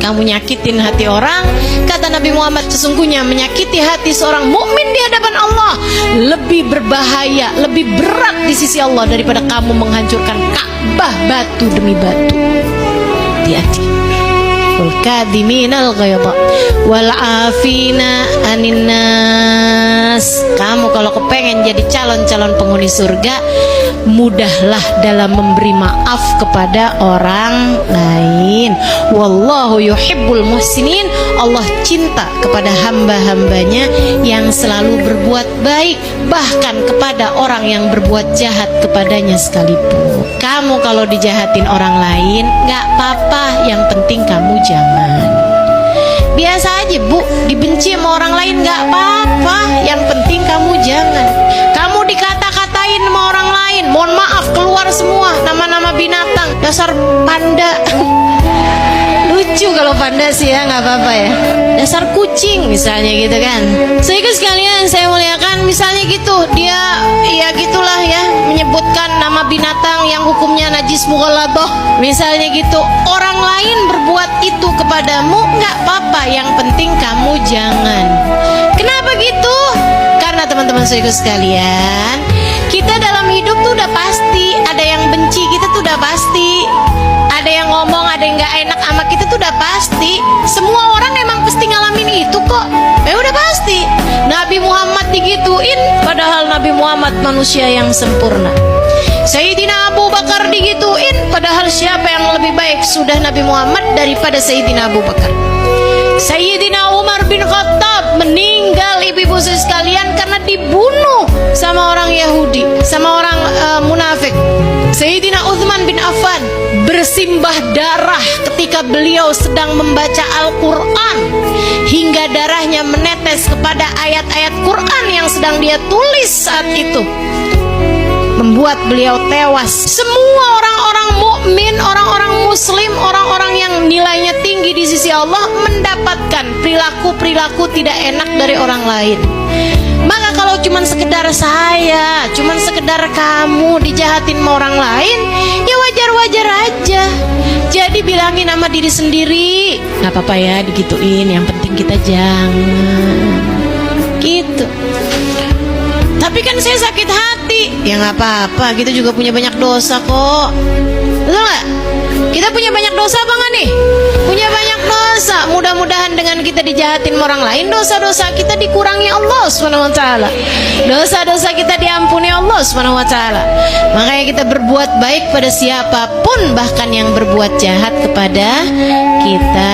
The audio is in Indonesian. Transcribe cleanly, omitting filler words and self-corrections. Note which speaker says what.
Speaker 1: kamu nyakitin hati orang. Kata Nabi Muhammad, sesungguhnya menyakiti hati seorang mukmin di hadapan Allah lebih berbahaya, lebih berat di sisi Allah daripada kamu menghancurkan Ka'bah batu demi batu. Hati-hati. Wal kadhiminal ghaidha wal afina anin nas. Kamu kalau kepengen jadi calon-calon penghuni surga, mudahlah dalam memberi maaf kepada orang lain. Wallahu yuhibbul muhsinin. Allah cinta kepada hamba-hambanya yang selalu berbuat baik, bahkan kepada orang yang berbuat jahat kepadanya sekalipun. Kamu kalau dijahatin orang lain gak apa-apa, yang penting kamu jangan. Biasa aja bu, dibenci sama orang lain gak apa-apa, yang penting kamu jangan. Kamu dikata-katain sama orang lain, mohon maaf keluar semua nama-nama binatang, dasar panda. Lucu kalau panda sih ya, nggak apa-apa ya. Dasar kucing misalnya gitu kan. Sehingga sekalian saya muliakan, misalnya gitu dia ya gitulah ya, menyebutkan nama binatang yang hukumnya najis mughalladhah misalnya gitu. Orang lain berbuat itu kepadamu nggak apa-apa, yang penting kamu jangan. Kenapa gitu? Karena teman-teman saya sekalian, kita dalam hidup tuh udah pasti ada yang benci kita tuh udah pasti. Ada yang ngomong, ada yang gak enak sama kita tuh udah pasti. Semua orang emang pasti ngalamin itu kok. Ya udah pasti. Nabi Muhammad digituin, padahal Nabi Muhammad manusia yang sempurna. Sayyidina Abu Bakar digituin, padahal siapa yang lebih baik sudah Nabi Muhammad daripada Sayyidina Abu Bakar. Sayyidina Umar bin Khattab meninggal, ibu-ibu sekalian, karena dibunuh sama orang Yahudi, sama orang munafik. Sayyidina Utsman bin Affan bersimbah darah ketika beliau sedang membaca Al-Quran, hingga darahnya menetes kepada ayat-ayat Quran yang sedang dia tulis saat itu, membuat beliau tewas. Semua orang-orang mukmin, orang-orang muslim, orang-orang yang nilainya tinggi di sisi Allah mendapatkan perilaku-perilaku tidak enak dari orang lain. Maka kalau cuman sekedar saya, cuman sekedar kamu dijahatin sama orang lain, ya wajar-wajar aja. Jadi bilangin sama diri sendiri, gak apa-apa ya digituin, yang penting kita jangan gitu. Tapi kan saya sakit hati, ya gak apa-apa, kita juga punya banyak dosa kok. Betul gak? Kita punya banyak dosa apa gak nih? Punya banyak dosa. Mudah-mudahan dengan kita dijahatin orang lain, dosa-dosa kita dikurangi Allah SWT. Dosa-dosa kita diampuni Allah SWT. Makanya kita berbuat baik pada siapapun, bahkan yang berbuat jahat kepada kita.